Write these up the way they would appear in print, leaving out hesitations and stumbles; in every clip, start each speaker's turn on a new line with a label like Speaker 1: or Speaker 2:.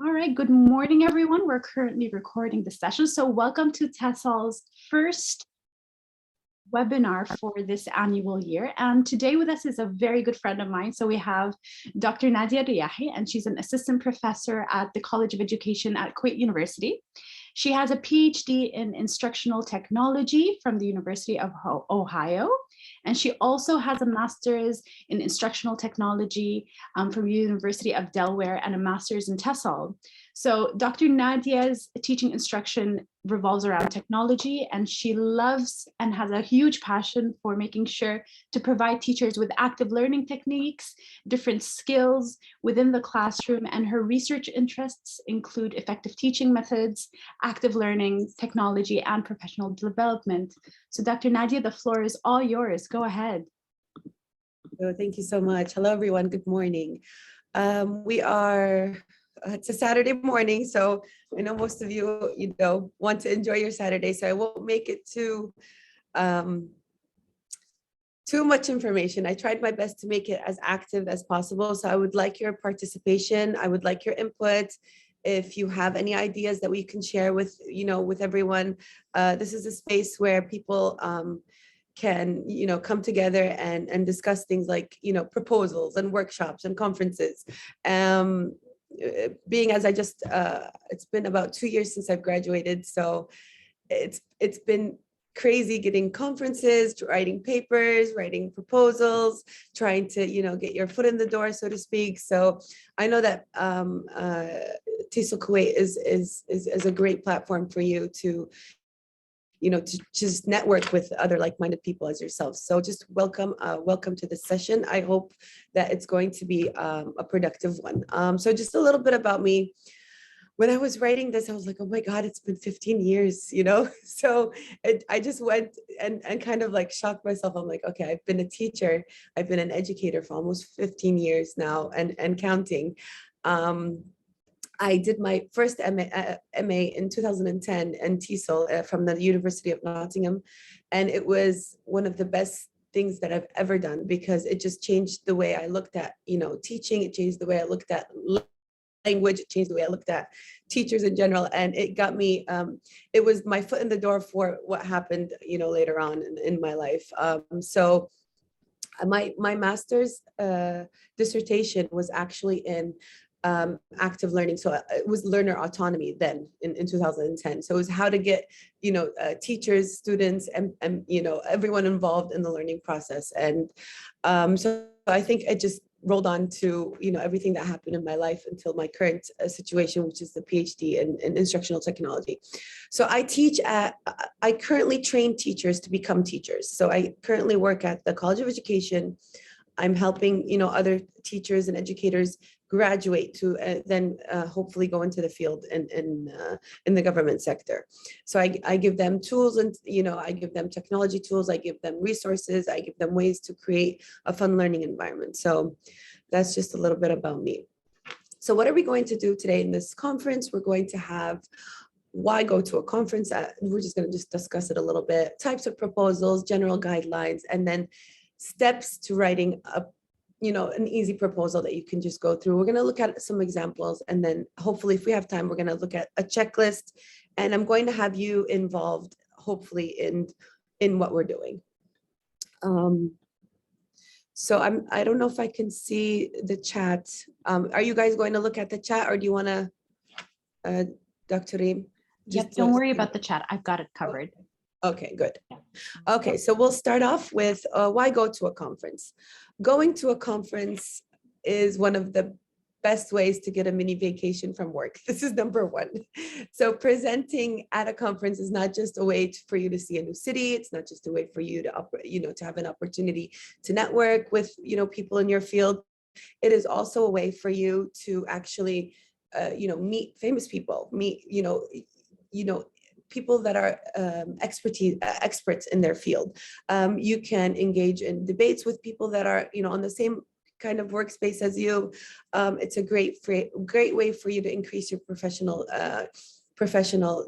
Speaker 1: All right, good morning, everyone. We're currently recording the session. So welcome to Tesol's first webinar for this annual year. And today with us is a very good friend of mine. So we have Dr. Nadeyah, and she's an assistant professor at the College of Education at Kuwait University. She has a PhD in instructional technology from the University of Ohio. And she also has a master's in instructional technology from University of Delaware and a master's in Tesol. So Dr. Nadeyah's teaching instruction revolves around technology, and she loves and has a huge passion for making sure to provide teachers with active learning techniques, different skills within the classroom, and her research interests include effective teaching methods, active learning, technology, and professional development. So Dr. Nadeyah, the floor is all yours. Go ahead.
Speaker 2: Oh, thank you so much. Hello, everyone. Good morning. It's a Saturday morning, so I know most of you, want to enjoy your Saturday, so I won't make it too much information. I tried my best to make it as active as possible, so I would like your participation. I would like your input. If you have any ideas that we can share with, with everyone, this is a space where people can, come together and discuss things like, proposals and workshops and conferences. Being as it's been about 2 years since I've graduated, so it's been crazy getting conferences, writing papers, writing proposals, trying to, get your foot in the door, so to speak. So I know that Tesol Kuwait is a great platform for you to, to just network with other like-minded people as yourself. So just welcome to this session. I hope that it's going to be a productive one. So just a little bit about me. When I was writing this, I was like, oh my God, it's been 15 years, So I just went and kind of like shocked myself. I'm like, okay, I've been a teacher. I've been an educator for almost 15 years now and counting. I did my first MA in 2010 in Tesol from the University of Nottingham. And it was one of the best things that I've ever done because it just changed the way I looked at, teaching. It changed the way I looked at language. It changed the way I looked at teachers in general. And it got me, it was my foot in the door for what happened, later on in my life. So my master's dissertation was actually in active learning. So it was learner autonomy then in 2010. So it was how to get, teachers, students, and everyone involved in the learning process. And so I think it just rolled on to, everything that happened in my life until my current situation, which is the PhD in instructional technology. So I currently train teachers to become teachers. So I currently work at the College of Education. I'm helping, other teachers and educators graduate to then hopefully go into the field in the government sector. So I give them tools and, I give them technology tools, I give them resources, I give them ways to create a fun learning environment. So that's just a little bit about me. So what are we going to do today in this conference? We're going to have why go to a conference? We're just going to just discuss it a little bit, types of proposals, general guidelines, and then steps to writing an easy proposal that you can just go through. We're going to look at some examples, and then hopefully if we have time, we're going to look at a checklist, and I'm going to have you involved hopefully in what we're doing. So I don't know if I can see the chat. Are you guys going to look at the chat, or do you want to, Dr. Reem?
Speaker 1: Yep, don't worry about the chat. I've got it covered.
Speaker 2: Okay, good. Okay, so we'll start off with why go to a conference? Going to a conference is one of the best ways to get a mini vacation from work. This is number one. So presenting at a conference is not just a way for you to see a new city. It's not just a way for you to, to have an opportunity to network with, people in your field. It is also a way for you to actually, meet famous people, meet, people that are experts in their field. You can engage in debates with people that are, on the same kind of workspace as you. It's a great way for you to increase your professional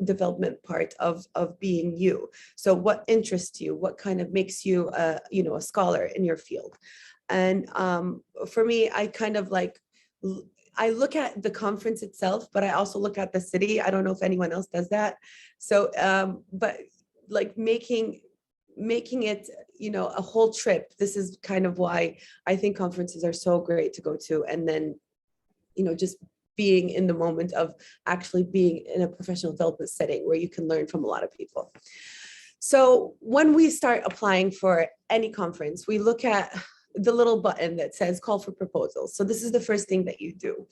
Speaker 2: development part of being you. So what interests you? What kind of makes you, a scholar in your field? And for me, I kind of like I look at the conference itself, but I also look at the city. I don't know if anyone else does that. So, but like making it, you know, a whole trip. This is kind of why I think conferences are so great to go to. And then, you know, just being in the moment of actually being in a professional development setting where you can learn from a lot of people. So when we start applying for any conference, we look at the little button that says call for proposals. So this is the first thing that you do.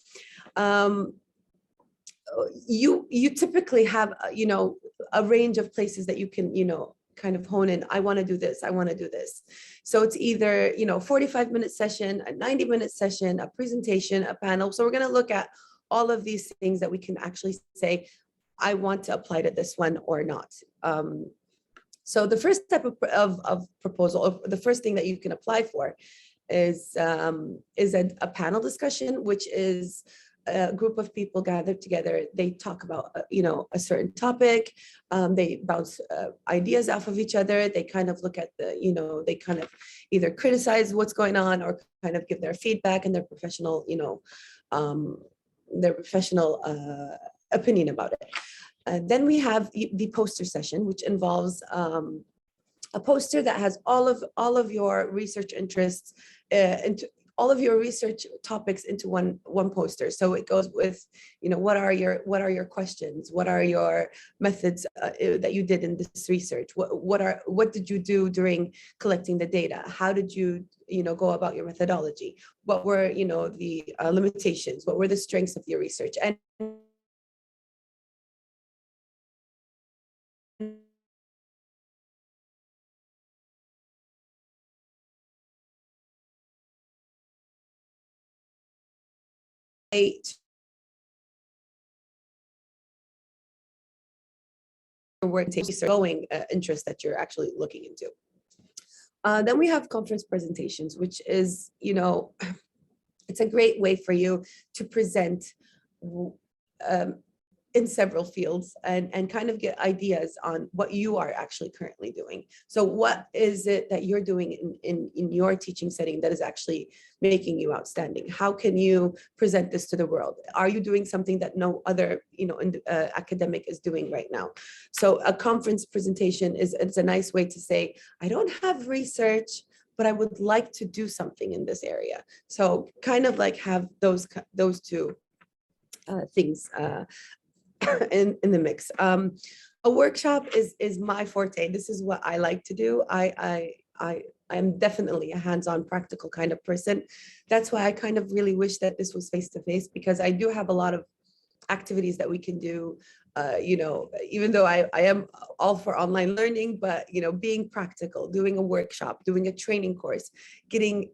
Speaker 2: You typically have, you know, a range of places that you can, you know, kind of hone in. I want to do this. I want to do this. So it's either, you know, 45-minute session, a 90-minute session, a presentation, a panel. So we're going to look at all of these things that we can actually say, I want to apply to this one or not. So the first type of proposal, or the first thing that you can apply for is a panel discussion, which is a group of people gathered together. They talk about, you know, a certain topic. They bounce ideas off of each other. They kind of look at the, you know, they kind of either criticize what's going on or kind of give their feedback and their professional, you know, opinion about it. Then we have the poster session, which involves a poster that has all of your research interests into all of your research topics into one poster. So it goes with, you know, what are your questions? What are your methods that you did in this research? What did you do during collecting the data? How did you, you know, go about your methodology? What were, you know, the limitations? What were the strengths of your research? And going interest that you're actually looking into. Then we have conference presentations, which is, you know, it's a great way for you to present in several fields and kind of get ideas on what you are actually currently doing. So what is it that you're doing in your teaching setting that is actually making you outstanding? How can you present this to the world? Are you doing something that no other, you know, academic is doing right now? So a conference presentation it's a nice way to say, I don't have research, but I would like to do something in this area. So kind of like have those two things in the mix. A workshop is my forte. This is what I like to do. I'm definitely a hands-on practical kind of person. That's why I kind of really wish that this was face-to-face, because I do have a lot of activities that we can do. You know, even though I am all for online learning, but, you know, being practical, doing a workshop, doing a training course, getting,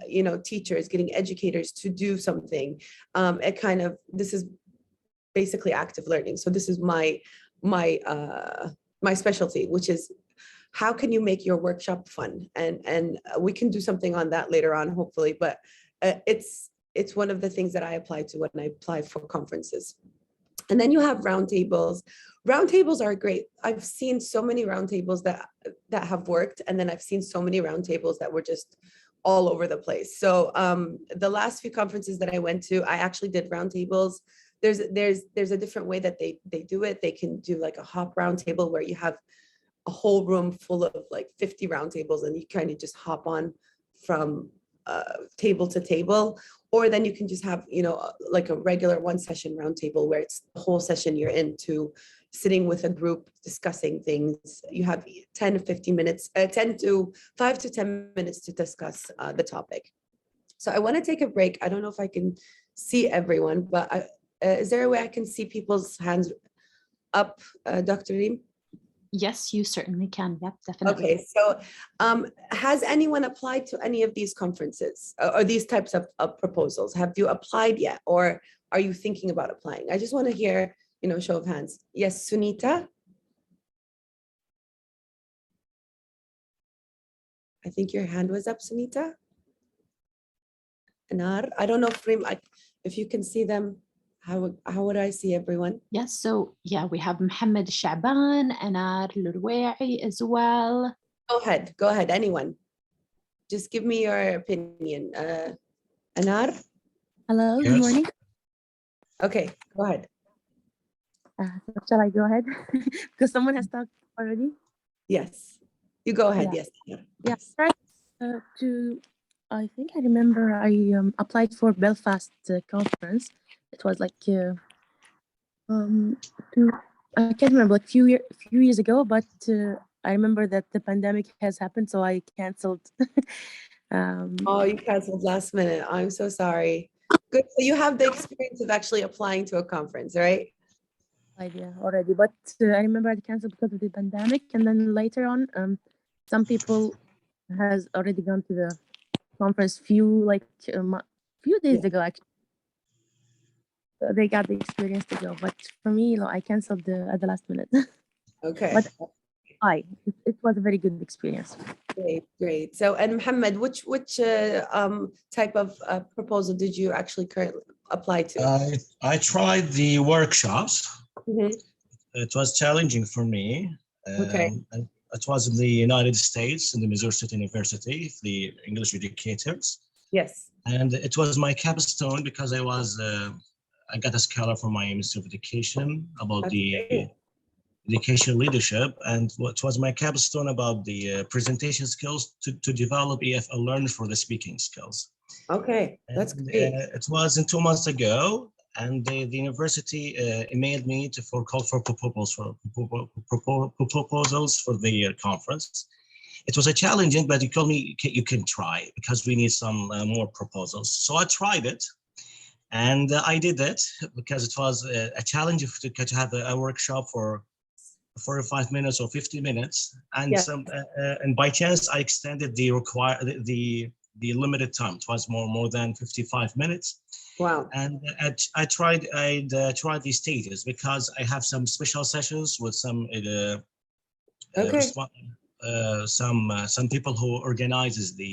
Speaker 2: you know, teachers, getting educators to do something. This is basically active learning. So this is my specialty, which is how can you make your workshop fun? And we can do something on that later on, hopefully, but it's one of the things that I apply to when I apply for conferences. And then you have roundtables. Roundtables are great. I've seen so many roundtables that have worked, and then I've seen so many roundtables that were just all over the place. So the last few conferences that I went to, I actually did roundtables. There's a different way that they do it. They can do like a hop roundtable where you have a whole room full of like 50 roundtables and you kind of just hop on from table to table. Or then you can just have, you know, like a regular one session roundtable where it's the whole session you're into, sitting with a group discussing things. You have 10 to 15 minutes, 5 to 10 minutes to discuss the topic. So I want to take a break. I don't know if I can see everyone, but is there a way I can see people's hands up, Dr. Reem?
Speaker 1: Yes, you certainly can. Yep, definitely.
Speaker 2: Okay, so has anyone applied to any of these conferences or these types of proposals? Have you applied yet, or are you thinking about applying? I just want to hear, you know, show of hands. Yes, Sunita? I think your hand was up, Sunita. Anar, I don't know if Reem, if you can see them. How would I see everyone?
Speaker 1: Yes, so yeah, we have Mohammed Shaban, Anar Alreiahi as well.
Speaker 2: Go ahead, anyone. Just give me your opinion. Anar?
Speaker 3: Hello, good morning.
Speaker 2: Okay, go ahead.
Speaker 3: Shall I go ahead? Because someone has talked already.
Speaker 2: Yes, you go ahead.
Speaker 3: Yeah.
Speaker 2: Yes.
Speaker 3: Yeah. Right. I think I remember I applied for Belfast conference. It was like two, I can't remember, like few years ago, but I remember that the pandemic has happened, so I canceled.
Speaker 2: Oh, you canceled last minute. I'm so sorry. Good. So you have the experience of actually applying to a conference, right?
Speaker 3: Idea already, but I remember I canceled because of the pandemic, and then later on, some people has already gone to the conference few days ago actually. So they got the experience to go, but for me, I canceled at the last minute.
Speaker 2: Okay.
Speaker 3: But it was a very good experience.
Speaker 2: Great. So, and Mohammed, which type of proposal did you actually currently apply to?
Speaker 4: I tried the workshops.
Speaker 2: Mhm.
Speaker 4: It was challenging for me.
Speaker 2: Okay.
Speaker 4: And it was in the United States, in the Missouri State University, the English educators.
Speaker 2: Yes.
Speaker 4: And it was my capstone because I got a scholar for my Ministry of Education about
Speaker 2: That's
Speaker 4: the
Speaker 2: great.
Speaker 4: education leadership, and what was my capstone about the presentation skills to develop EFL learn for the speaking skills.
Speaker 2: Okay, that's
Speaker 4: And,
Speaker 2: great.
Speaker 4: it was in 2 months ago, and the university emailed me for call for proposals for the conference. It was a challenging, but you told me you can try because we need some more proposals. So I tried it. And I did it because it was a challenge to have a workshop for 45 minutes or 50 minutes, and
Speaker 2: Yeah.
Speaker 4: And by chance I extended the limited time. It was more than 55 minutes.
Speaker 2: Wow.
Speaker 4: And I tried these stages because I have some special sessions with
Speaker 2: Okay.
Speaker 4: Some people who organizes the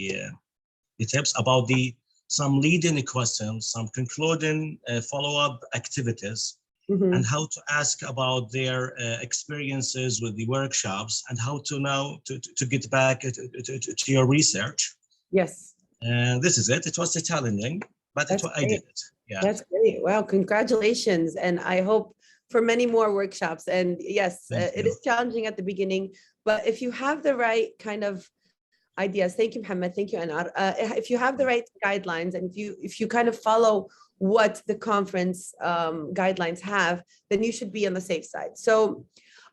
Speaker 4: tips about some leading questions, some concluding follow-up activities,
Speaker 2: Mhm.
Speaker 4: and how to ask about their experiences with the workshops, and how to now to get back to your research.
Speaker 2: Yes.
Speaker 4: This is it. It was challenging, but I did it. Yeah.
Speaker 2: That's great. Wow, congratulations. And I hope for many more workshops. And yes, it is challenging at the beginning, but if you have the right kind of ideas, thank you, Mohammed, thank you, Anar. If you have the right guidelines, and if you kind of follow what the conference guidelines have, then you should be on the safe side. So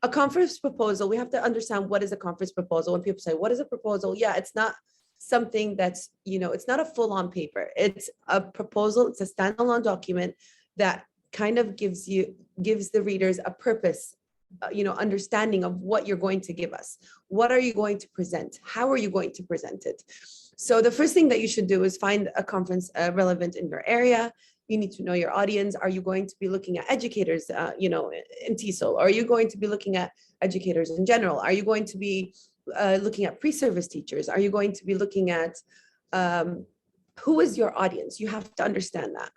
Speaker 2: a conference proposal, we have to understand what is a conference proposal. When people say, what is a proposal? Yeah, it's not something that's, it's not a full-on paper. It's a proposal. It's a standalone document that kind of gives the readers a purpose, understanding of what you're going to give us. What are you going to present? How are you going to present it? So the first thing that you should do is find a conference relevant in your area. You need to know your audience. Are you going to be looking at educators, in Tesol? Are you going to be looking at educators in general? Are you going to be looking at pre-service teachers? Are you going to be looking at who is your audience? You have to understand that.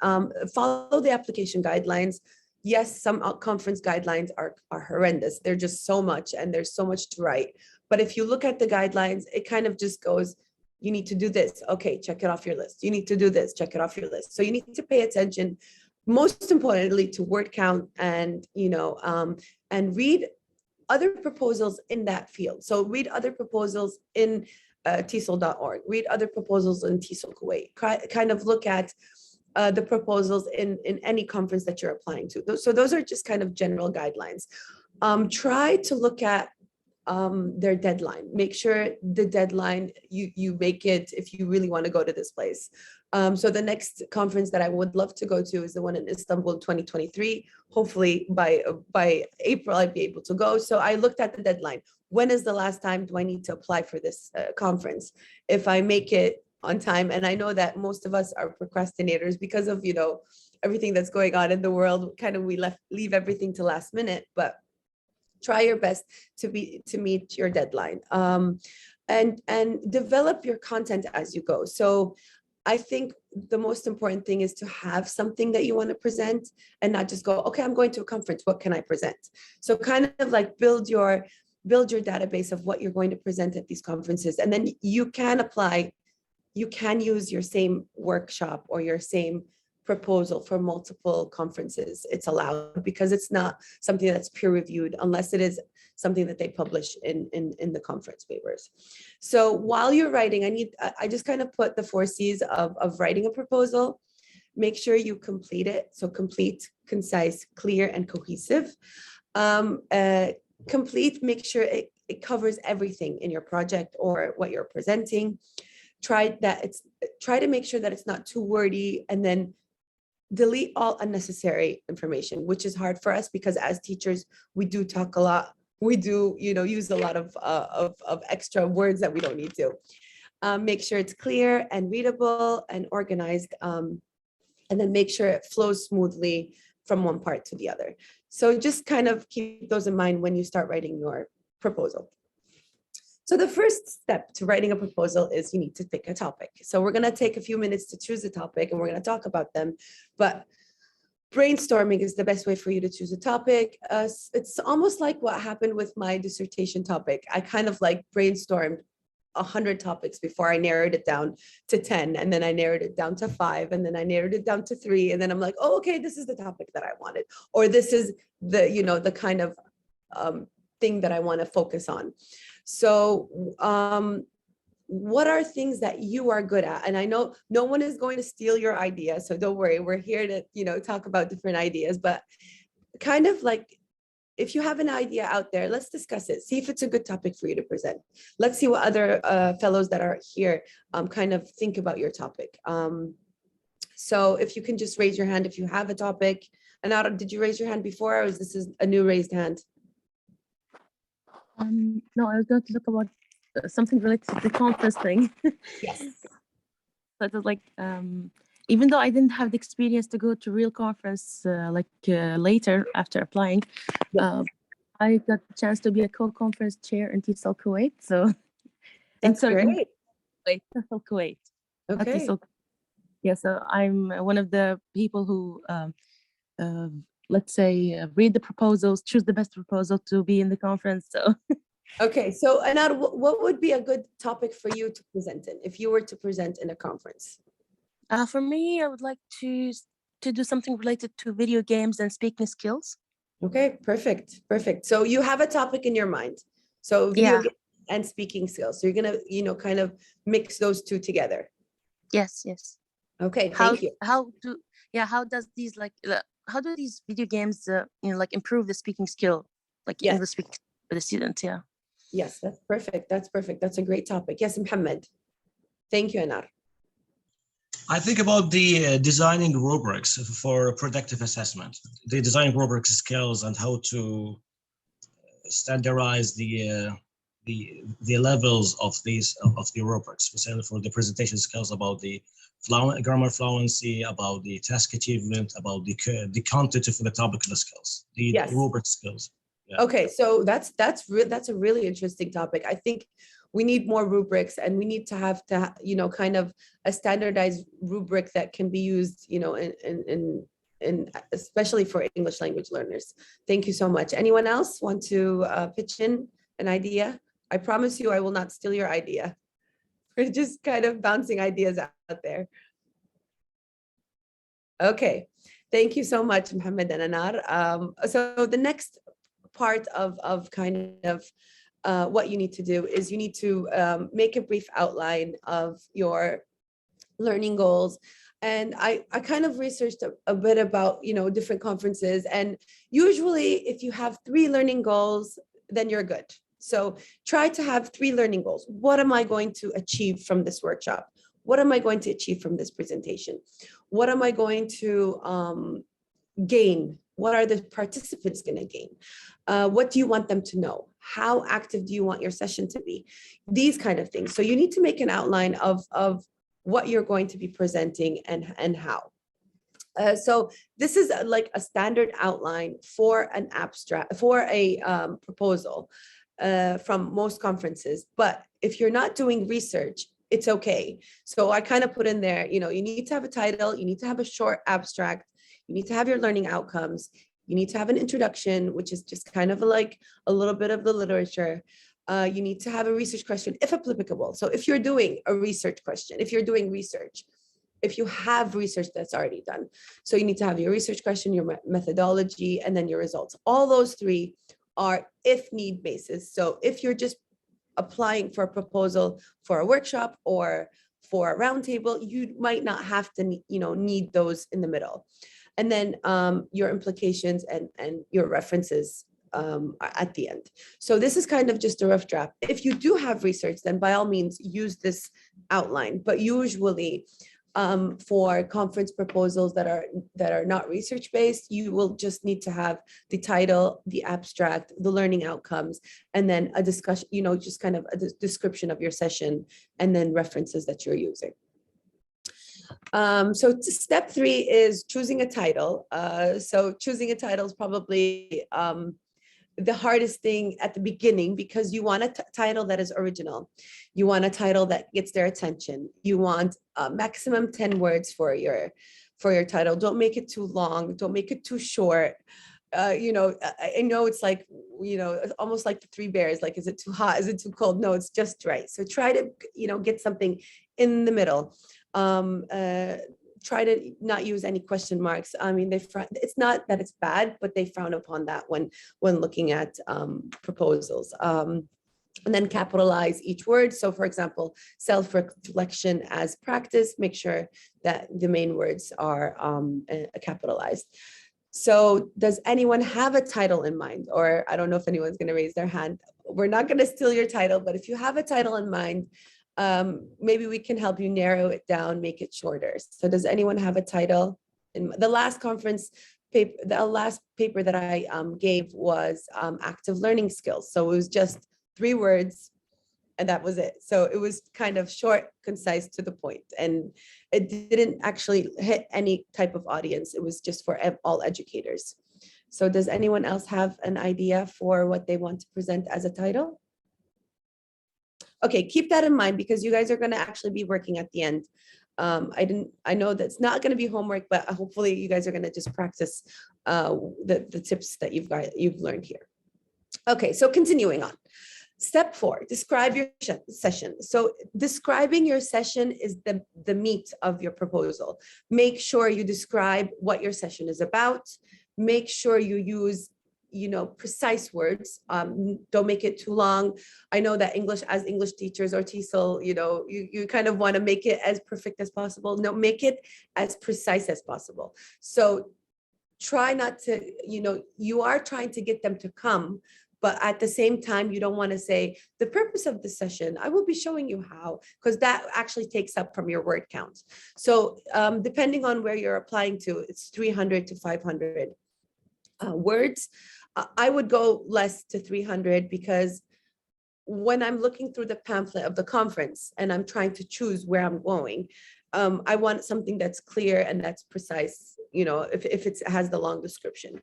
Speaker 2: Follow the application guidelines. Yes, some conference guidelines are horrendous. They're just so much, and there's so much to write. But if you look at the guidelines, it kind of just goes, you need to do this. Okay, check it off your list. You need to do this, check it off your list. So you need to pay attention, most importantly, to word count, and read other proposals in that field. So read other proposals in Tesol.org, read other proposals in Tesol Kuwait, kind of look at the proposals in any conference that you're applying to. So those are just kind of general guidelines. Try to look at their deadline. Make sure the deadline, you make it if you really want to go to this place. So the next conference that I would love to go to is the one in Istanbul 2023. Hopefully by April I'd be able to go. So I looked at the deadline. When is the last time do I need to apply for this conference? If I make it on time, and I know that most of us are procrastinators because of everything that's going on in the world, kind of we leave everything to last minute, but try your best to meet your deadline, and develop your content as you go. So I think the most important thing is to have something that you want to present, and not just go, okay, I'm going to a conference, what can I present? So kind of like build your database of what you're going to present at these conferences, and then you can use your same workshop or your same proposal for multiple conferences, it's allowed because it's not something that's peer reviewed unless it is something that they publish in the conference papers. So while you're writing, I just kind of put the 4 C's of writing a proposal. Make sure you complete it. So complete, concise, clear, and cohesive. Complete, make sure it covers everything in your project or what you're presenting. Try to make sure that it's not too wordy, and then delete all unnecessary information, which is hard for us because as teachers, we do talk a lot. We do, use a lot of extra words that we don't need to. Make sure it's clear and readable and organized, and then make sure it flows smoothly from one part to the other. So just kind of keep those in mind when you start writing your proposal. So the first step to writing a proposal is you need to pick a topic. So we're going to take a few minutes to choose a topic and we're going to talk about them. But brainstorming is the best way for you to choose a topic. It's almost like what happened with my dissertation topic. I kind of like brainstormed 100 topics before I narrowed it down to 10. And then I narrowed it down to 5. And then I narrowed it down to 3. And then I'm like, oh, okay, this is the topic that I wanted. Or this is the kind of thing that I want to focus on. So what are things that you are good at? And I know no one is going to steal your idea, so don't worry. We're here to, talk about different ideas, but kind of like, if you have an idea out there, let's discuss it. See if it's a good topic for you to present. Let's see what other fellows that are here kind of think about your topic. So if you can just raise your hand if you have a topic. And did you raise your hand before, or is this a new raised hand?
Speaker 3: No, I was going to talk about something related to the conference thing.
Speaker 2: Yes.
Speaker 3: So it was like, even though I didn't have the experience to go to real conference later after applying, I got the chance to be a co-conference chair in Tesol, Kuwait. So
Speaker 2: That's great.
Speaker 3: Tesol, Kuwait.
Speaker 2: Okay.
Speaker 3: Yeah, so I'm one of the people who, let's say, read the proposals, choose the best proposal to be in the conference. So.
Speaker 2: Okay, so Anad, what would be a good topic for you to present in if you were to present in a conference?
Speaker 3: For me, I would like to do something related to video games and speaking skills.
Speaker 2: Okay, perfect. So you have a topic in your mind. So video games and speaking skills. So you're gonna, kind of mix those two together.
Speaker 3: Yes.
Speaker 2: Okay, thank you.
Speaker 3: How do these video games, improve the speaking skill, English speaking for the students? Yeah.
Speaker 2: Yes, that's perfect. That's a great topic. Yes, Mohammed. Thank you, Anar.
Speaker 4: I think about the designing rubrics for productive assessment, the designing rubric skills and how to standardize the levels of the rubrics, for the presentation skills, about the grammar fluency, about the task achievement, about the content of the topical skills, the rubric skills. Yeah.
Speaker 2: Okay, so that's a really interesting topic. I think we need more rubrics, and we need to have kind of a standardized rubric that can be used, in especially for English language learners. Thank you so much. Anyone else want to pitch in an idea? I promise you, I will not steal your idea. We're just kind of bouncing ideas out there. Okay, thank you so much, Mohammed and Anar. So the next part of kind of what you need to do is you need to make a brief outline of your learning goals. And I kind of researched a bit about, different conferences. And usually if you have 3 learning goals, then you're good. So try to have 3 learning goals. What am I going to achieve from this workshop? What am I going to achieve from this presentation? What am I going to gain? What are the participants going to gain? What do you want them to know? How active do you want your session to be? These kind of things. So you need to make an outline of what you're going to be presenting and how. So this is like a standard outline for an abstract, for a proposal from most conferences. But if you're not doing research, it's okay. So I kind of put in there, you need to have a title, you need to have a short abstract, you need to have your learning outcomes, you need to have an introduction, which is just kind of like a little bit of the literature. You need to have a research question, if applicable. So if you're doing a research question, if you're doing research, if you have research that's already done. So you need to have your research question, your methodology, and then your results. All those three are if need basis. So if you're just applying for a proposal for a workshop or for a roundtable, you might not have to, need those in the middle. And then your implications and your references at the end. So this is kind of just a rough draft. If you do have research, then by all means use this outline. But usually for conference proposals that are not research-based, you will just need to have the title, the abstract, the learning outcomes, and then a discussion, just kind of a description of your session, and then references that you're using. So step 3 is choosing a title. So choosing a title is probably the hardest thing at the beginning, because you want a title that is original. You want a title that gets their attention. You want maximum 10 words for your title. Don't make it too long. Don't make it too short. I know it's like, almost like the 3 bears, like, is it too hot? Is it too cold? No, it's just right. So try to, get something in the middle. Try to not use any question marks. I mean, it's not that it's bad, but they frown upon that when looking at proposals. And then capitalize each word. So for example, self-reflection as practice, make sure that the main words are capitalized. So does anyone have a title in mind? Or I don't know if anyone's going to raise their hand. We're not going to steal your title, but if you have a title in mind, maybe we can help you narrow it down, make it shorter. So does anyone have a title? In the last conference paper, the last paper that I gave was active learning skills. So it was just 3 words and that was it. So it was kind of short, concise, to the point, and it didn't actually hit any type of audience. It was just for all educators. So does anyone else have an idea for what they want to present as a title? Okay, keep that in mind, because you guys are going to actually be working at the end. I know that's not going to be homework, but hopefully you guys are going to just practice the tips that you've learned here. Okay, so continuing on. Step 4, describe your session. So describing your session is the meat of your proposal. Make sure you describe what your session is about. Make sure you use precise words. Don't make it too long. I know that as English teachers or Tesol, you kind of want to make it as perfect as possible. No, make it as precise as possible. So try not to, you are trying to get them to come, but at the same time, you don't want to say the purpose of the session, I will be showing you how, because that actually takes up from your word count. So depending on where you're applying to, it's 300 to 500 words. I would go less to 300, because when I'm looking through the pamphlet of the conference and I'm trying to choose where I'm going, I want something that's clear and that's precise, if it has the long description.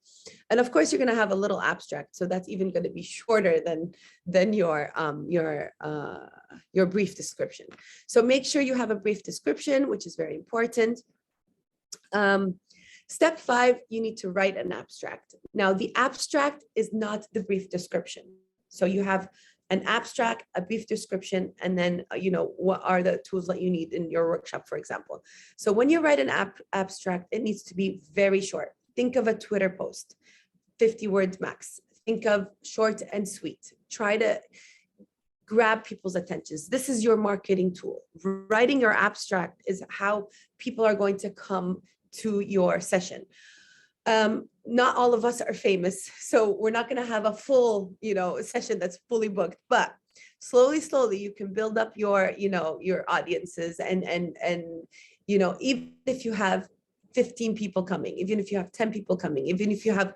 Speaker 2: And of course, you're going to have a little abstract. So that's even going to be shorter than your brief description. So make sure you have a brief description, which is very important. Step 5, you need to write an abstract. Now, the abstract is not the brief description. So you have an abstract, a brief description, and then, what are the tools that you need in your workshop, for example. So when you write an abstract, it needs to be very short. Think of a Twitter post, 50 words max. Think of short and sweet. Try to grab people's attentions. This is your marketing tool. Writing your abstract is how people are going to come to your session. Not all of us are famous, so we're not going to have a full, session that's fully booked, but slowly, you can build up your audiences, and even if you have 15 people coming, even if you have 10 people coming, even if you have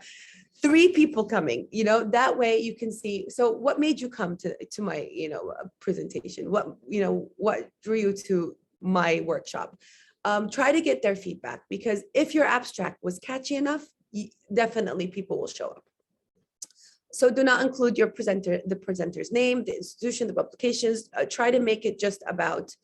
Speaker 2: 3 people coming, that way you can see, so what made you come to my, presentation? What drew you to my workshop? Try to get their feedback, because if your abstract was catchy enough, definitely people will show up. So do not include the presenter's name, the institution, the publications. Try to make it just about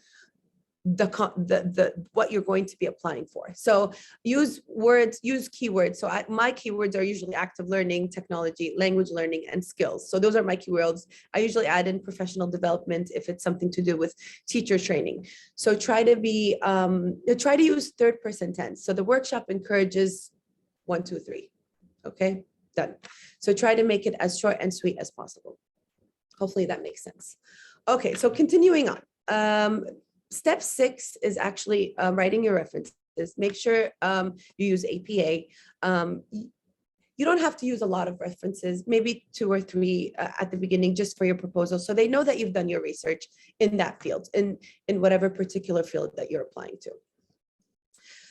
Speaker 2: what you're going to be applying for. So use keywords. So my keywords are usually active learning, technology, language learning, and skills. So those are my keywords. I usually add in professional development if it's something to do with teacher training. So try to use third person tense. So the workshop encourages 1, 2, 3. Okay, done. So try to make it as short and sweet as possible. Hopefully that makes sense. Okay, so continuing on. Step 6 is actually writing your references. Make sure you use APA. You don't have to use a lot of references, maybe 2 or 3 at the beginning, just for your proposal. So they know that you've done your research in that field, in whatever particular field that you're applying to.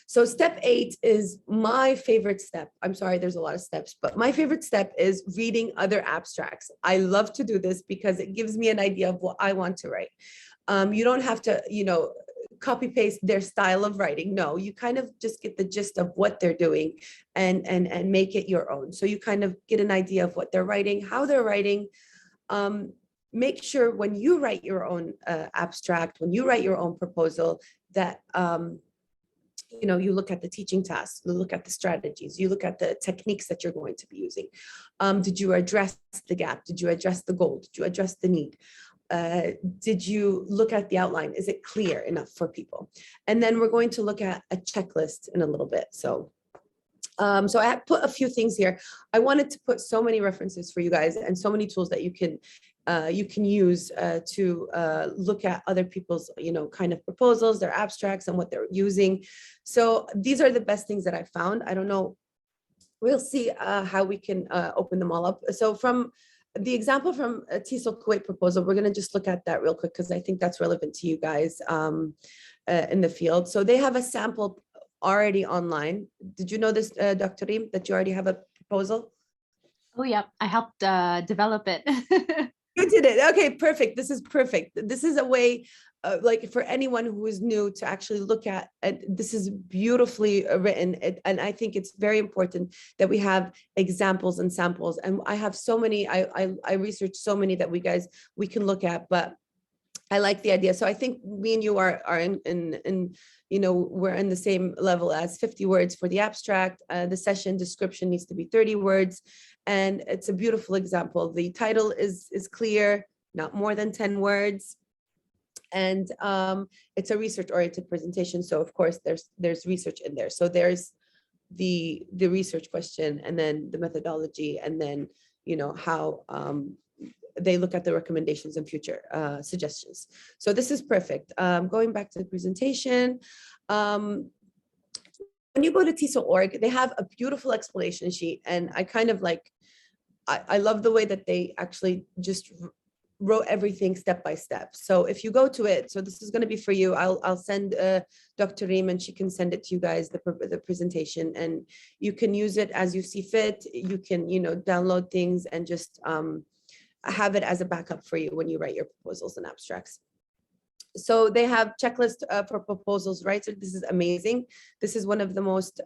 Speaker 2: So step 8 is my favorite step. I'm sorry, there's a lot of steps, but my favorite step is reading other abstracts. I love to do this because it gives me an idea of what I want to write. You don't have to, copy paste their style of writing. No, you kind of just get the gist of what they're doing and make it your own. So you kind of get an idea of what they're writing, how they're writing. Make sure when you write your own abstract, when you write your own proposal, that you look at the teaching tasks, you look at the strategies, you look at the techniques that you're going to be using. Did you address the gap? Did you address the goal? Did you address the need? Did you look at the outline? Is it clear enough for people? And then we're going to look at a checklist in a little bit. So I have put a few things here. I wanted to put so many references for you guys and so many tools that you can use to look at other people's, kind of proposals, their abstracts, and what they're using. So these are the best things that I found. I don't know. We'll see how we can open them all up. So from the example from a Tesol Kuwait proposal, we're going to just look at that real quick because I think that's relevant to you guys in the field. So they have a sample already online. Did you know this, Dr. Reem, that you already have a proposal?
Speaker 1: Oh, yeah, I helped develop it.
Speaker 2: You did it. Okay, perfect. This is perfect. This is a way like for anyone who is new to actually look at this is beautifully written. And I think it's very important that we have examples and samples. And I have so many, I researched so many that we can look at, but I like the idea. So I think me and you are in we're in the same level as 50 words for the abstract. The session description needs to be 30 words. And it's a beautiful example. The title is clear, not more than 10 words. And it's a research-oriented presentation. So of course there's research in there. So there's the research question, and then the methodology, and then how they look at the recommendations and future suggestions. So this is perfect. Going back to the presentation, when you go to Tesol.org, they have a beautiful explanation sheet, and I kind of like, I love the way that they actually just wrote everything step by step. So if you go to it, so this is going to be for you. I'll send Dr. Reem, and she can send it to you guys, the presentation, and you can use it as you see fit. You can download things and just have it as a backup for you when you write your proposals and abstracts. So they have checklist for proposals, right? So this is amazing. This is one of the most,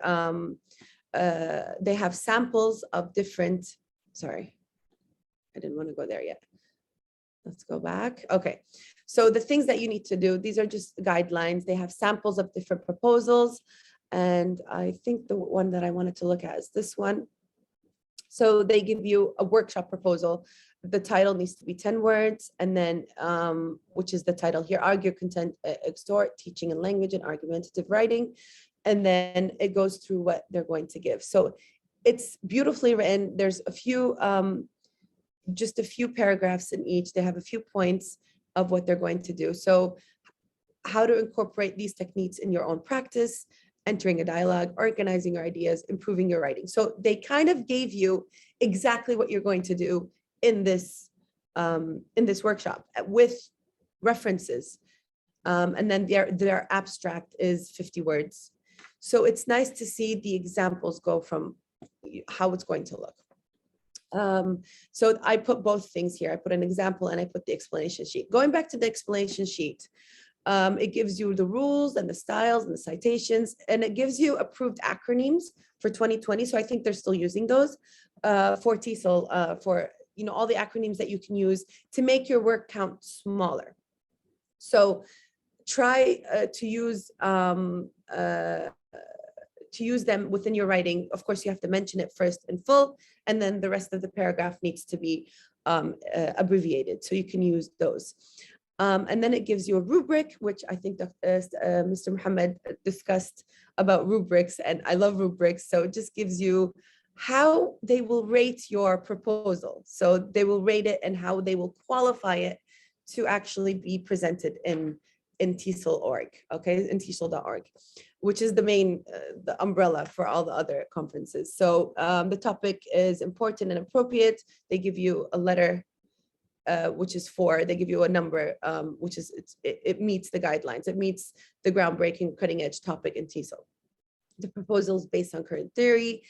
Speaker 2: they have samples of different, sorry, I didn't want to go there yet. Let's go back. Okay. So the things that you need to do, these are just guidelines. They have samples of different proposals. And I think the one that I wanted to look at is this one. So they give you a workshop proposal. The title needs to be 10 words, and then, which is the title here, argue, content, extort, teaching and language, and argumentative writing. And then it goes through what they're going to give. So it's beautifully written. There's a few, just a few paragraphs in each. They have a few points of what they're going to do. So how to incorporate these techniques in your own practice, entering a dialogue, organizing your ideas, improving your writing. So they kind of gave you exactly what you're going to do in this workshop with references. And then their abstract is 50 words. So it's nice to see the examples go from how it's going to look. So I put both things here. I put an example and I put the explanation sheet. Going back to the explanation sheet, it gives you the rules and the styles and the citations, and it gives you approved acronyms for 2020. So I think they're still using those for Tesol, for all the acronyms that you can use to make your word count smaller. So try to use them within your writing. Of course, you have to mention it first in full, and then the rest of the paragraph needs to be abbreviated. So you can use those. And then it gives you a rubric, which I think Mr. Muhammad discussed about rubrics, and I love rubrics. So it just gives you how they will rate your proposal. So they will rate it and how they will qualify it to actually be presented in Tesol.org, okay, in Tesol.org, which is the main, the umbrella for all the other conferences. So the topic is important and appropriate. They give you a letter, which is 4. They give you a number, which is, it meets the guidelines. It meets the groundbreaking, cutting edge topic in Tesol. The proposal is based on current theory.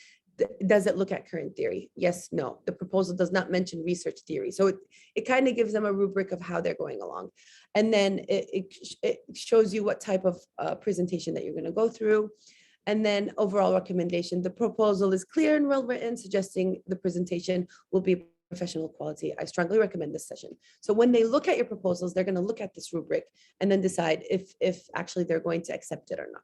Speaker 2: Does it look at current theory? Yes, no. The proposal does not mention research theory. So it kind of gives them a rubric of how they're going along. And then it shows you what type of presentation that you're going to go through. And then overall recommendation, the proposal is clear and well written, suggesting the presentation will be professional quality. I strongly recommend this session. So when they look at your proposals, they're going to look at this rubric and then decide if actually they're going to accept it or not.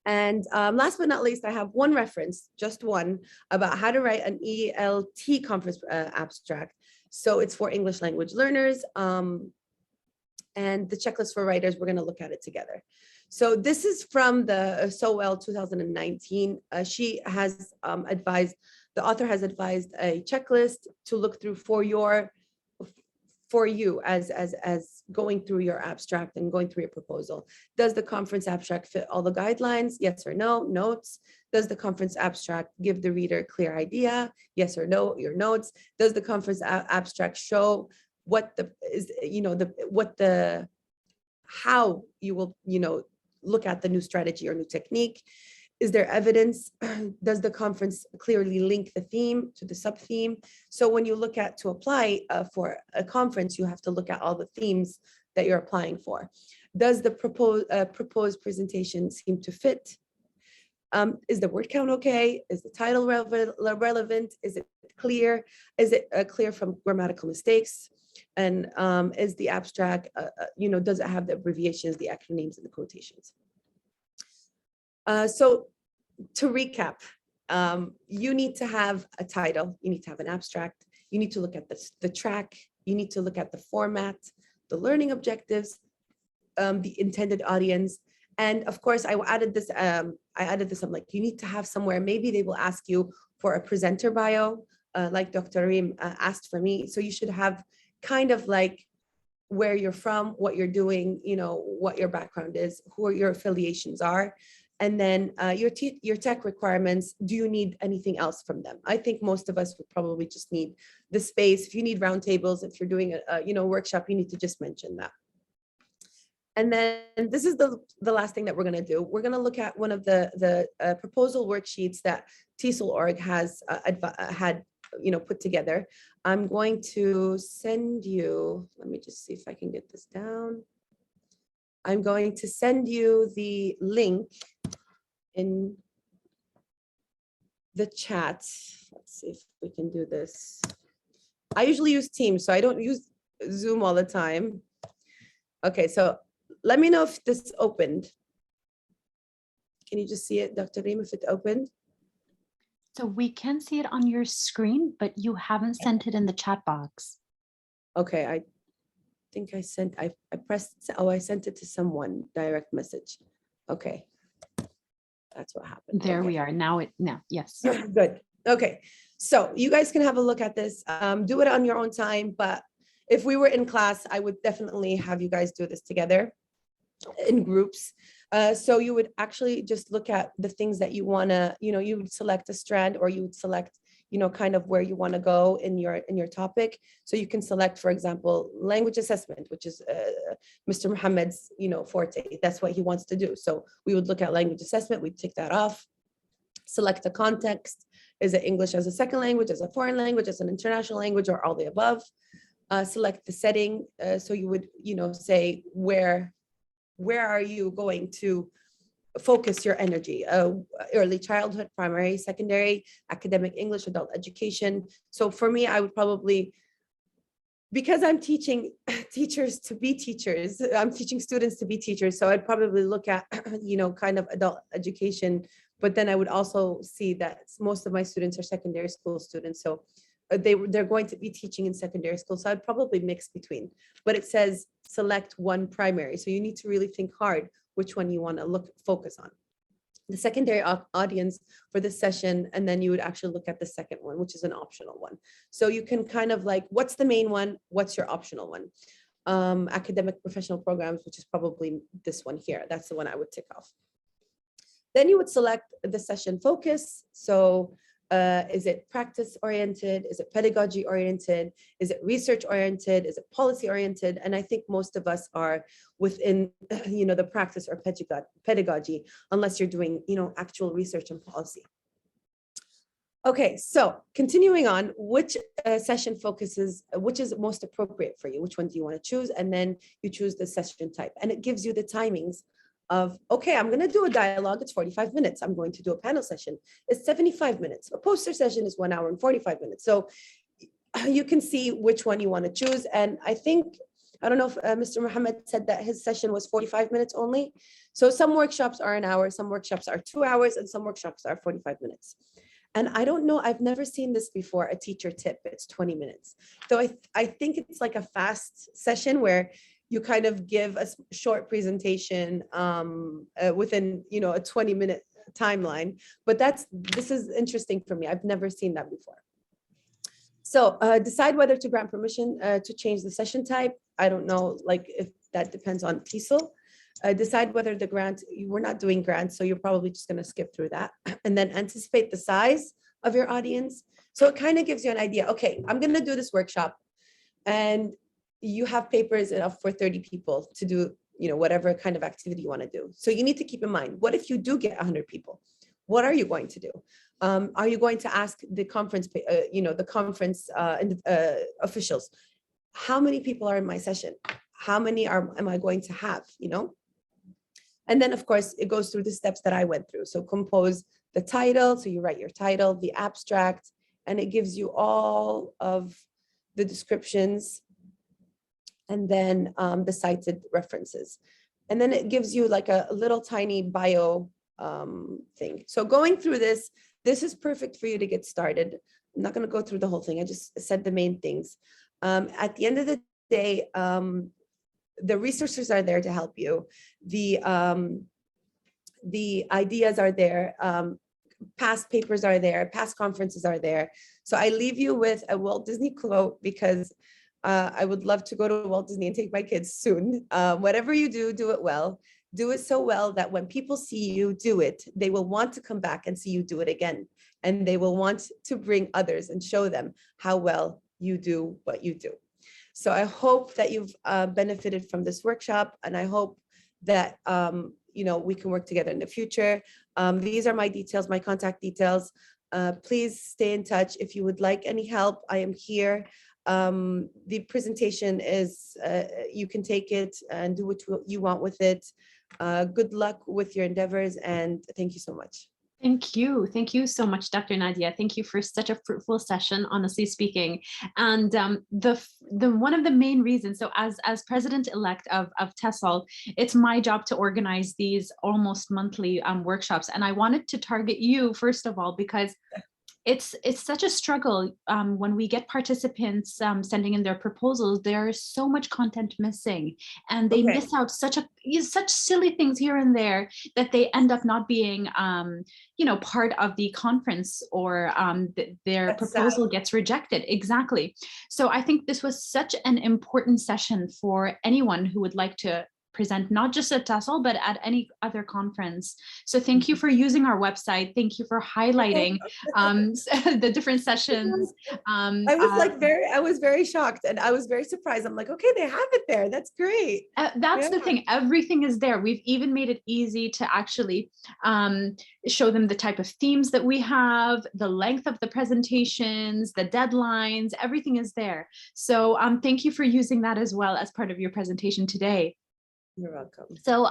Speaker 2: And last but not least, I have one reference, just one, about how to write an ELT conference abstract. So it's for English language learners. And the checklist for writers, we're going to look at it together. So this is from the SOL 2019. She has advised, the author has advised a checklist to look through for you as going through your abstract and going through your proposal. Does the conference abstract fit all the guidelines? Yes or no? Notes. Does the conference abstract give the reader a clear idea? Yes or no? Your notes. Does the conference abstract show what the is, how you will, look at the new strategy or new technique? Is there evidence? Does the conference clearly link the theme to the sub-theme? So when you look at to apply for a conference, you have to look at all the themes that you're applying for. Does the proposed presentation seem to fit? Is the word count okay? Is the title relevant? Is it clear? Is it clear from grammatical mistakes? And is the abstract, does it have the abbreviations, the acronyms, and the quotations? So to recap, you need to have a title, you need to have an abstract, you need to look at the track, you need to look at the format, the learning objectives, the intended audience. And of course, I added this, I'm like, you need to have somewhere, maybe they will ask you for a presenter bio, like Dr. Reem asked for me. So you should have kind of like where you're from, what you're doing, what your background is, who your affiliations are. And then your tech requirements, do you need anything else from them? I think most of us would probably just need the space. If you need roundtables, if you're doing a workshop, you need to just mention that. And then this is the last thing that we're going to do. We're going to look at one of the proposal worksheets that Tesol.org has had put together. I'm going to send you, let me just see if I can get this down. I'm going to send you the link in the chat. Let's see if we can do this. I usually use Teams, so I don't use Zoom all the time. Okay, so let me know if this opened. Can you just see it, Dr. Reem, if it opened?
Speaker 1: So we can see it on your screen, but you haven't sent it in the chat box.
Speaker 2: Okay, I think I sent, I pressed, I sent it to someone, direct message. Okay, that's what happened.
Speaker 1: There
Speaker 2: okay.
Speaker 1: We are now. Yes.
Speaker 2: Good. Okay, so you guys can have a look at this. Do it on your own time, but if we were in class, I would definitely have you guys do this together in groups. So you would actually just look at the things that you want to, you would select a strand, or you would select, kind of where you want to go in your topic. So you can select, for example, language assessment, which is Mr. Muhammad's, forte. That's what he wants to do. So we would look at language assessment. We'd tick that off. Select the context. Is it English as a second language, as a foreign language, as an international language, or all the above? Select the setting. So you would, say where are you going to focus your energy? Early childhood, primary, secondary, academic English, adult education. So for me, I would probably because I'm teaching teachers to be teachers, I'm teaching students to be teachers. So I'd probably look at, kind of adult education, but then I would also see that most of my students are secondary school students. So they're going to be teaching in secondary school. So I'd probably mix between, but it says select one primary. So you need to really think hard which one you want to focus on. The secondary audience for this session, and then you would actually look at the second one, which is an optional one. So you can kind of like, what's the main one? What's your optional one? Academic professional programs, which is probably this one here. That's the one I would tick off. Then you would select the session focus. So is it practice oriented? Is it pedagogy oriented? Is it research oriented? Is it policy oriented? And I think most of us are within, the practice or pedagogy, unless you're doing, actual research and policy. Okay, so continuing on, which session focuses, which is most appropriate for you? Which one do you want to choose? And then you choose the session type, and it gives you the timings of, okay, I'm going to do a dialogue, it's 45 minutes. I'm going to do a panel session, it's 75 minutes. A poster session is 1 hour and 45 minutes. So you can see which one you want to choose. And I don't know if Mr. Muhammad said that his session was 45 minutes only. So some workshops are an hour, some workshops are 2 hours, and some workshops are 45 minutes. And I don't know, I've never seen this before, a teacher tip, it's 20 minutes. So I think it's like a fast session where you kind of give a short presentation within, a 20-minute timeline. But this is interesting for me. I've never seen that before. So decide whether to grant permission to change the session type. I don't know, like if that depends on Tesol. Decide whether the grant, we're not doing grants, so you're probably just going to skip through that. And then anticipate the size of your audience. So it kind of gives you an idea. Okay, I'm going to do this workshop, and you have papers enough for 30 people to do, whatever kind of activity you want to do. So you need to keep in mind, what if you do get 100 people? What are you going to do? Are you going to ask the conference, officials, how many people are in my session? How many am I going to have, And then, of course, it goes through the steps that I went through. So compose the title. So you write your title, the abstract, and it gives you all of the descriptions, and then the cited references. And then it gives you like a little tiny bio thing. So going through this is perfect for you to get started. I'm not going to go through the whole thing. I just said the main things. At the end of the day, the resources are there to help you. The ideas are there. Past papers are there. Past conferences are there. So I leave you with a Walt Disney quote, because I would love to go to Walt Disney and take my kids soon. Whatever you do, do it well. Do it so well that when people see you do it, they will want to come back and see you do it again. And they will want to bring others and show them how well you do what you do. So I hope that you've benefited from this workshop, and I hope that we can work together in the future. These are my details, my contact details. Please stay in touch. If you would like any help, I am here. The presentation is, you can take it and do what you want with it. Good luck with your endeavors, and thank you so much.
Speaker 1: Thank you. Thank you so much, Dr. Nadeyah. Thank you for such a fruitful session, honestly speaking. And the one of the main reasons, so as president-elect of Tesol, it's my job to organize these almost monthly workshops. And I wanted to target you, first of all, because it's such a struggle when we get participants sending in their proposals. There's so much content missing, and they miss out such silly things here and there that they end up not being part of the conference, or their proposal gets rejected. Exactly. So I think this was such an important session for anyone who would like to present, not just at Tesol, but at any other conference. So thank you for using our website. Thank you for highlighting the different sessions.
Speaker 2: I was very shocked, and I was very surprised. I'm like, okay, they have it there. That's great.
Speaker 1: That's the thing. Everything is there. We've even made it easy to actually show them the type of themes that we have, the length of the presentations, the deadlines, everything is there. So thank you for using that as well as part of your presentation today.
Speaker 2: You're welcome.
Speaker 1: So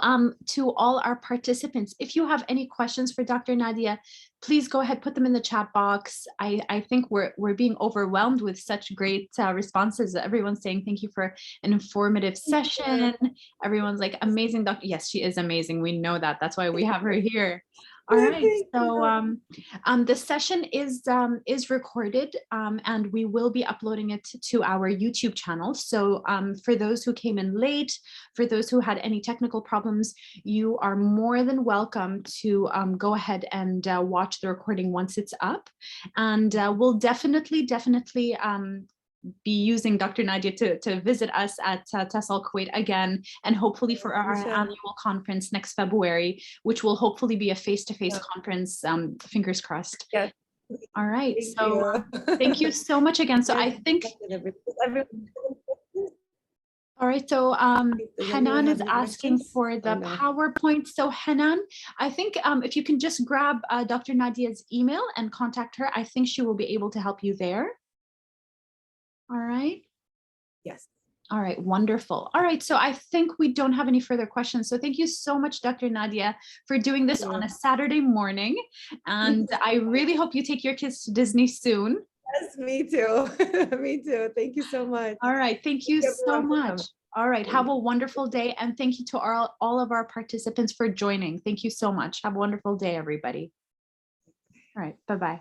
Speaker 1: to all our participants, if you have any questions for Dr. Nadeyah, please go ahead, put them in the chat box. I think we're being overwhelmed with such great responses. Everyone's saying thank you for an informative session. Everyone's like, amazing, doctor. Yes, she is amazing. We know that. That's why we have her here. All right, so the session is recorded and we will be uploading it to our YouTube channel. So for those who came in late, for those who had any technical problems, you are more than welcome to go ahead and watch the recording once it's up. And we'll definitely be using Dr. Nadeyah to visit us at Tesol, Kuwait again, and hopefully for our annual conference next February, which will hopefully be a face-to-face conference, fingers crossed.
Speaker 2: Yes.
Speaker 1: All right, so thank you so much again. So I think, all right, so Hanan is asking for the PowerPoint. So Hanan, I think if you can just grab Dr. Nadeyah's email and contact her, I think she will be able to help you there. All right.
Speaker 2: Yes.
Speaker 1: All right, wonderful. All right, so I think we don't have any further questions. So thank you so much, Dr. Nadeyah, for doing this on a Saturday morning. And I really hope you take your kids to Disney soon.
Speaker 2: Yes, me too. Me too. Thank you so much.
Speaker 1: All right, thank you so much. All right, have a wonderful day. And thank you to all of our participants for joining. Thank you so much. Have a wonderful day, everybody. All right, bye-bye.